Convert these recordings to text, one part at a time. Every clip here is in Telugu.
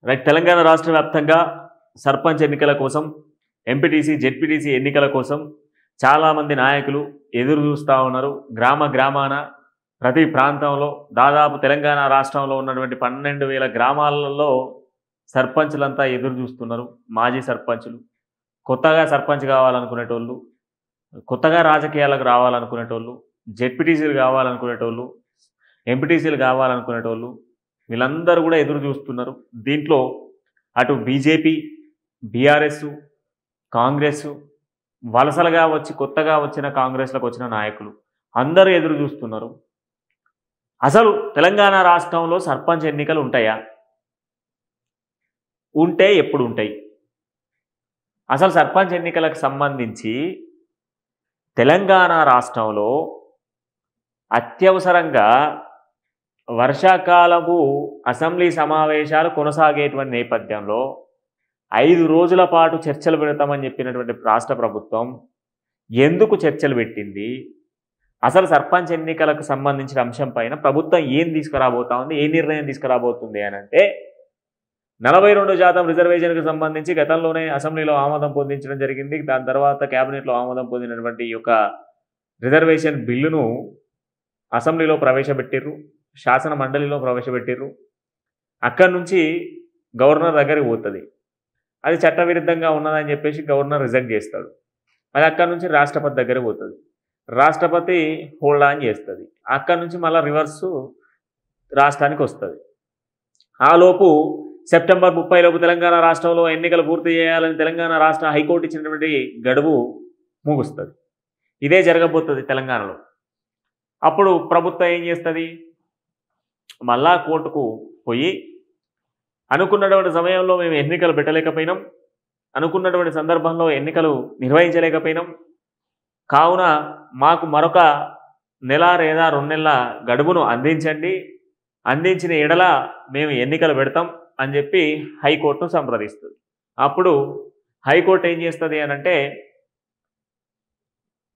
రైట్. తెలంగాణ రాష్ట్ర వ్యాప్తంగా సర్పంచ్ ఎన్నికల కోసం, ఎంపీటీసీ, జెడ్పీటీసీ ఎన్నికల కోసం చాలామంది నాయకులు ఎదురు చూస్తూ ఉన్నారు. గ్రామాన ప్రతి ప్రాంతంలో దాదాపు తెలంగాణ రాష్ట్రంలో ఉన్నటువంటి 12,000 గ్రామాలలో సర్పంచులంతా ఎదురు చూస్తున్నారు. మాజీ సర్పంచులు, కొత్తగా సర్పంచ్ కావాలనుకునేటోళ్ళు, కొత్తగా రాజకీయాలకు రావాలనుకునేటోళ్ళు, జెడ్పీటీసీలు కావాలనుకునేటోళ్ళు, ఎంపీటీసీలు కావాలనుకునేటోళ్ళు వీళ్ళందరూ కూడా ఎదురు చూస్తున్నారు. దీంట్లో అటు బీజేపీ, బీఆర్ఎస్, కాంగ్రెస్, వలసలుగా వచ్చి కొత్తగా వచ్చిన కాంగ్రెస్లకు వచ్చిన నాయకులు అందరూ ఎదురు చూస్తున్నారు. అసలు తెలంగాణ రాష్ట్రంలో సర్పంచ్ ఎన్నికలు ఉంటాయా? ఉంటే ఎప్పుడు ఉంటాయి? అసలు సర్పంచ్ ఎన్నికలకు సంబంధించి తెలంగాణ రాష్ట్రంలో అత్యవసరంగా వర్షాకాలపు అసెంబ్లీ సమావేశాలు కొనసాగేటువంటి నేపథ్యంలో 5 రోజుల పాటు చర్చలు పెడతామని చెప్పినటువంటి రాష్ట్ర ప్రభుత్వం ఎందుకు చర్చలు పెట్టింది? అసలు సర్పంచ్ ఎన్నికలకు సంబంధించిన అంశం పైన ప్రభుత్వం ఏం తీసుకురాబోతా ఉంది, ఏ నిర్ణయం తీసుకురాబోతుంది అని అంటే 42% రిజర్వేషన్కి సంబంధించి గతంలోనే అసెంబ్లీలో ఆమోదం పొందించడం జరిగింది. దాని తర్వాత క్యాబినెట్లో ఆమోదం పొందినటువంటి ఈ యొక్క రిజర్వేషన్ బిల్లును అసెంబ్లీలో ప్రవేశపెట్టిర్రు, శాసన మండలిలో ప్రవేశపెట్టిర్రు. అక్కడి నుంచి గవర్నర్ దగ్గరికి పోతుంది. అది చట్టవిరుద్ధంగా ఉన్నదని చెప్పేసి గవర్నర్ రిజెక్ట్ చేస్తాడు. అది అక్కడి నుంచి రాష్ట్రపతి దగ్గరికి పోతుంది. రాష్ట్రపతి హోల్డ్ ఆన్ చేస్తుంది. అక్కడి నుంచి మళ్ళీ రివర్సు రాష్ట్రానికి వస్తుంది. ఆలోపు సెప్టెంబర్ 30 లోపు తెలంగాణ రాష్ట్రంలో ఎన్నికలు పూర్తి చేయాలని తెలంగాణ రాష్ట్ర హైకోర్టు ఇచ్చినటువంటి గడువు ముగుస్తుంది. ఇదే జరగబోతుంది తెలంగాణలో. అప్పుడు ప్రభుత్వం ఏం చేస్తుంది? మళ్ళా కోర్టుకు పోయి అనుకున్నటువంటి సమయంలో మేము ఎన్నికలు పెట్టలేకపోయినాం, అనుకున్నటువంటి సందర్భంలో ఎన్నికలు నిర్వహించలేకపోయినాం, కావున మాకు మరొక నెల లేదా 2 నెలల గడువును అందించండి, అందించిన ఎడల మేము ఎన్నికలు పెడతాం అని చెప్పి హైకోర్టును సంప్రదిస్తుంది. అప్పుడు హైకోర్టు ఏం చేస్తుంది అని అంటే,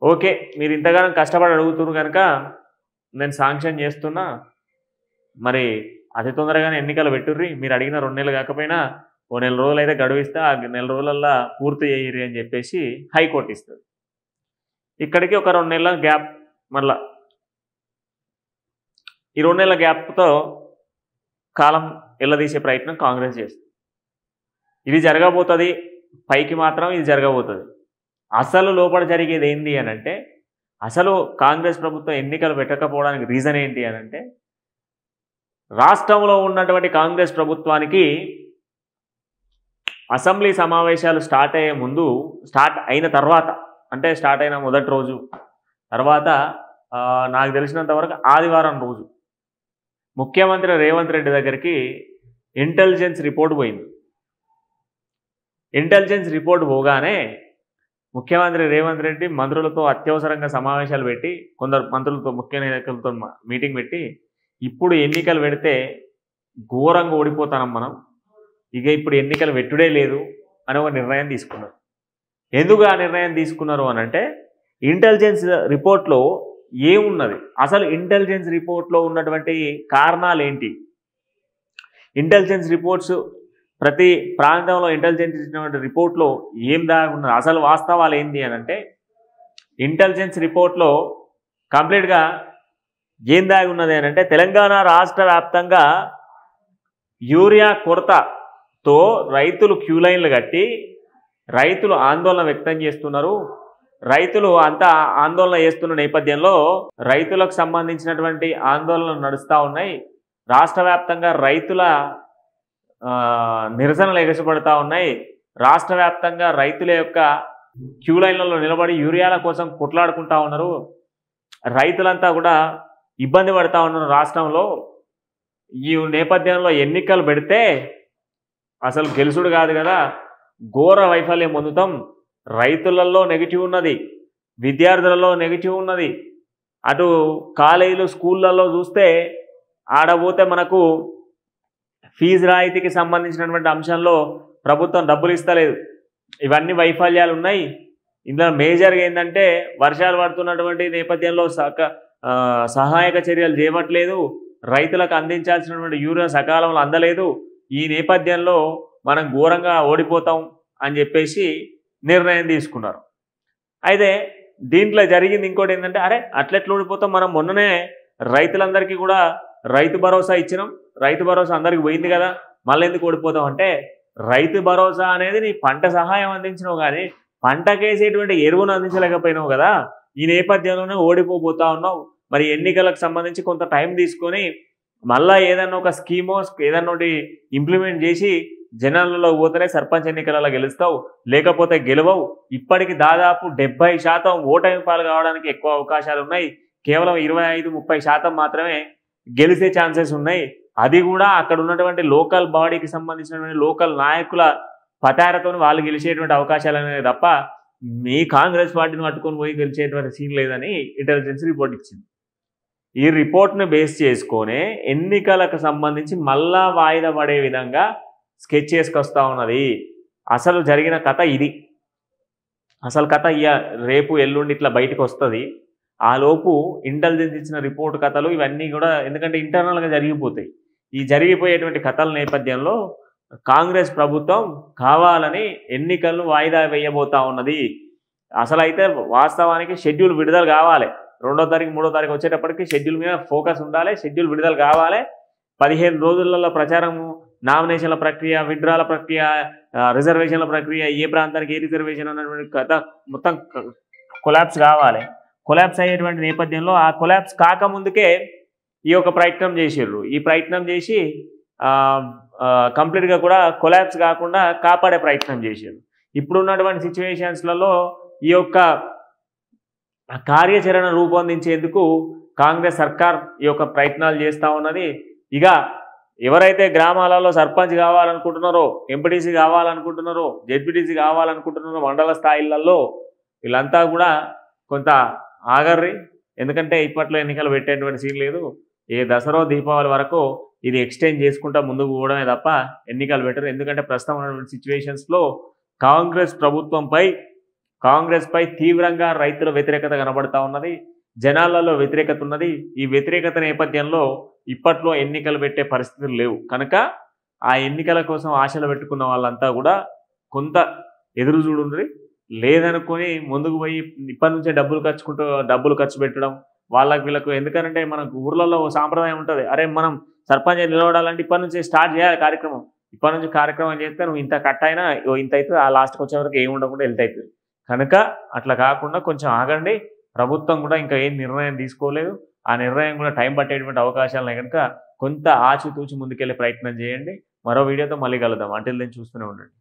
ఓకే మీరు ఇంతగానో కష్టపడి అడుగుతున్నారు కనుక నేను శాంక్షన్ చేస్తున్నా, మరి అతి తొందరగానే ఎన్నికలు పెట్టుర్రి, మీరు అడిగిన 2 నెలలు కాకపోయినా ఓ నెల రోజులు అయితే గడువు ఇస్తా, ఆ నెల రోజులల్లో పూర్తి చేయరు అని చెప్పేసి హైకోర్టు ఇస్తుంది. ఇక్కడికి ఒక 2 నెలల గ్యాప్, మళ్ళా ఈ 2 నెలల గ్యాప్తో కాలం ఎల్లదీసే ప్రయత్నం కాంగ్రెస్ చేస్తుంది. ఇది జరగబోతుంది, పైకి మాత్రం ఇది జరగబోతుంది. అసలు లోపల జరిగేది ఏంటి అని అంటే, అసలు కాంగ్రెస్ ప్రభుత్వం ఎన్నికలు పెట్టకపోవడానికి రీజన్ ఏంటి అని అంటే, రాష్ట్రంలో ఉన్నటువంటి కాంగ్రెస్ ప్రభుత్వానికి అసెంబ్లీ సమావేశాలు స్టార్ట్ అయ్యే ముందు, స్టార్ట్ అయిన తర్వాత, అంటే స్టార్ట్ అయిన మొదటి రోజు తర్వాత నాకు తెలిసినంత వరకు ఆదివారం రోజు ముఖ్యమంత్రి రేవంత్ రెడ్డి దగ్గరికి ఇంటెలిజెన్స్ రిపోర్ట్ పోయింది. ఇంటెలిజెన్స్ రిపోర్ట్ పోగానే ముఖ్యమంత్రి రేవంత్ రెడ్డి మంత్రులతో అత్యవసరంగా సమావేశాలు పెట్టి, కొందరు మంత్రులతో, ముఖ్య నాయకులతో మీటింగ్ పెట్టి, ఇప్పుడు ఎన్నికలు పెడితే ఘోరంగా ఓడిపోతాం మనం, ఇక ఇప్పుడు ఎన్నికలు పెట్టుడే లేదు అని ఒక నిర్ణయం తీసుకున్నారు. ఎందుకు ఆ నిర్ణయం తీసుకున్నారు అని అంటే, ఇంటెలిజెన్స్ రిపోర్ట్లో ఏమున్నది, అసలు ఇంటెలిజెన్స్ రిపోర్ట్లో ఉన్నటువంటి కారణాలు ఏంటి, ఇంటెలిజెన్స్ రిపోర్ట్స్ ప్రతి ప్రాంతంలో ఇంటెలిజెన్స్ ఇచ్చినటువంటి రిపోర్ట్లో ఏం దాగున్నది, అసలు వాస్తవాలు ఏంటి అని అంటే, ఇంటెలిజెన్స్ రిపోర్ట్లో కంప్లీట్గా ఏం దాగి ఉన్నది అని అంటే, తెలంగాణ రాష్ట్ర వ్యాప్తంగా యూరియా కొరతతో రైతులు క్యూ లైన్లు కట్టి రైతులు ఆందోళన వ్యక్తం చేస్తున్నారు. రైతులు అంతా ఆందోళన చేస్తున్న నేపథ్యంలో రైతులకు సంబంధించినటువంటి ఆందోళనలు నడుస్తూ ఉన్నాయి. రాష్ట్ర వ్యాప్తంగా రైతుల నిరసనలు ఎగసిపడుతూ ఉన్నాయి. రాష్ట్ర వ్యాప్తంగా రైతుల యొక్క క్యూ లైన్లలో నిలబడి యూరియాల కోసం కొట్లాడుకుంటా ఉన్నారు. రైతులంతా కూడా ఇబ్బంది పడుతూ ఉన్నారు రాష్ట్రంలో. ఈ నేపథ్యంలో ఎన్నికలు పెడితే అసలు గెలుసుడు కాదు కదా, ఘోర వైఫల్యం పొందుతాం. రైతులలో నెగిటివ్ ఉన్నది, విద్యార్థులలో నెగిటివ్ ఉన్నది. అటు కాలేజీలు, స్కూళ్ళల్లో చూస్తే ఆడపోతే మనకు ఫీజు రాయితీకి సంబంధించినటువంటి అంశంలో ప్రభుత్వం డబ్బులు ఇస్తలేదు. ఇవన్నీ వైఫల్యాలు ఉన్నాయి. ఇందులో మేజర్గా ఏంటంటే, వర్షాలు పడుతున్నటువంటి నేపథ్యంలో సహాయక చర్యలు చేపట్టలేదు, రైతులకు అందించాల్సినటువంటి యూరియా సకాలంలో అందలేదు. ఈ నేపథ్యంలో మనం ఘోరంగా ఓడిపోతాం అని చెప్పేసి నిర్ణయం తీసుకున్నారు. అయితే దీంట్లో జరిగింది ఇంకోటి ఏంటంటే, అరే అట్లెట్లు ఓడిపోతాం, మనం మొన్ననే రైతులందరికీ కూడా రైతు భరోసా ఇచ్చినాం, రైతు భరోసా అందరికి పోయింది కదా, మళ్ళీ ఎందుకు ఓడిపోతాం అంటే, రైతు భరోసా అనేది నీ పంట సహాయం అందించినావు కానీ పంటకేసేటువంటి ఎరువును అందించలేకపోయినావు కదా, ఈ నేపథ్యంలోనే ఓడిపోతా ఉన్నావు. మరి ఎన్నికలకు సంబంధించి కొంత టైం తీసుకొని మళ్ళా ఏదన్నా ఒక స్కీమో ఏదన్నా ఒకటి ఇంప్లిమెంట్ చేసి జనాలలో పోతేనే సర్పంచ్ ఎన్నికలలో గెలుస్తావు, లేకపోతే గెలవవు. ఇప్పటికి దాదాపు 70% ఓటమి పాలు కావడానికి ఎక్కువ అవకాశాలు ఉన్నాయి. కేవలం 25-30% మాత్రమే గెలిచే ఛాన్సెస్ ఉన్నాయి. అది కూడా అక్కడ ఉన్నటువంటి లోకల్ బాడీకి సంబంధించినటువంటి లోకల్ నాయకుల పతారతో వాళ్ళు గెలిచేటువంటి అవకాశాలు అనేది తప్ప మీ కాంగ్రెస్ పార్టీని పట్టుకొని పోయి గెలిచేటువంటి సీన్ లేదని ఇంటెలిజెన్స్ రిపోర్ట్ ఇచ్చింది. ఈ రిపోర్ట్ను బేస్ చేసుకొని ఎన్నికలకు సంబంధించి మళ్ళా వాయిదా పడే విధంగా స్కెచ్ చేసుకొస్తా ఉన్నది. అసలు జరిగిన కథ ఇది. అసలు కథ రేపు ఎల్లుండి ఇట్లా బయటకు వస్తుంది. ఆ లోపు ఇంటెలిజెన్స్ ఇచ్చిన రిపోర్ట్ కథలు ఇవన్నీ కూడా ఎందుకంటే ఇంటర్నల్గా జరిగిపోతాయి. ఈ జరిగిపోయేటువంటి కథల నేపథ్యంలో కాంగ్రెస్ ప్రభుత్వం కావాలని ఎన్నికలను వాయిదా వేయబోతా ఉన్నది. అసలు అయితే వాస్తవానికి షెడ్యూల్ విడుదల కావాలి. 2వ తారీఖు 3వ తారీఖు వచ్చేటప్పటికి షెడ్యూల్ మీద ఫోకస్ ఉండాలి. షెడ్యూల్ విడుదల కావాలి. 15 రోజులలో ప్రచారము, నామినేషన్ల ప్రక్రియ, విత్డ్రాల ప్రక్రియ, రిజర్వేషన్ల ప్రక్రియ, ఏ ప్రాంతానికి ఏ రిజర్వేషన్ అన్నటువంటి కథ మొత్తం కొలాప్స్ కావాలి. కొలాప్స్ అయ్యేటువంటి నేపథ్యంలో ఆ కొలాప్స్ కాకముందుకే ఈ యొక్క ప్రయత్నం చేసిర్రు. ఈ ప్రయత్నం చేసి కంప్లీట్గా కూడా కొలాప్స్ కాకుండా కాపాడే ప్రయత్నం చేశారు. ఇప్పుడున్నటువంటి సిచ్యువేషన్స్లలో ఈ యొక్క కార్యాచరణ రూపొందించేందుకు కాంగ్రెస్ సర్కార్ ఈ యొక్క ప్రయత్నాలు చేస్తూ ఉన్నది. ఇక ఎవరైతే గ్రామాలలో సర్పంచ్ కావాలనుకుంటున్నారో, ఎంపీటీసీ కావాలనుకుంటున్నారో, జెడ్పీటీసీ కావాలనుకుంటున్నారో మండల స్థాయిలలో వీళ్ళంతా కూడా కొంత ఆగర్రి. ఎందుకంటే ఇప్పట్లో ఎన్నికలు పెట్టేటువంటి సీన్ లేదు. ఏ దసరా దీపావళి వరకు ఇది ఎక్స్టెండ్ చేసుకుంటా ముందుకు పోవడమే తప్ప ఎన్నికలు పెట్టరు. ఎందుకంటే ప్రస్తుతం ఉన్నటువంటి సిచ్యువేషన్స్లో కాంగ్రెస్పై తీవ్రంగా రైతుల వ్యతిరేకత కనబడతా ఉన్నది. జనాలలో వ్యతిరేకత ఉన్నది. ఈ వ్యతిరేకత నేపథ్యంలో ఇప్పట్లో ఎన్నికలు పెట్టే పరిస్థితులు లేవు. కనుక ఆ ఎన్నికల కోసం ఆశలు పెట్టుకున్న వాళ్ళంతా కూడా కొంత ఎదురు చూడుండ్రి. లేదనుకొని ముందుకు పోయి ఇప్పటి నుంచే డబ్బులు ఖర్చు పెట్టడం వీళ్ళకు. ఎందుకంటే మనకు ఊర్లలో సాంప్రదాయం ఉంటుంది, అరే మనం సర్పంచ్ నిలబడాలంటే ఇప్పటి నుంచి స్టార్ట్ చేయాలి కార్యక్రమం. ఇప్పటి నుంచి కార్యక్రమం చేస్తే నువ్వు ఇంత కట్ అయినా ఇంత అవుతుంది, ఆ లాస్ట్కి వచ్చే వరకు ఏమి ఉండకుండా హెల్త్ అవుతుంది. కనుక అట్లా కాకుండా కొంచెం ఆగండి. ప్రభుత్వం కూడా ఇంకా ఏం నిర్ణయం తీసుకోలేదు. ఆ నిర్ణయం కూడా టైం పట్టేటువంటి అవకాశాలు ఉన్నాయి. కనుక కొంత ఆచితూచి ముందుకెళ్ళే ప్రయత్నం చేయండి. మరో వీడియోతో మళ్ళీ కలుద్దాం. అంటిల్ దెన్ చూస్తూనే ఉండండి.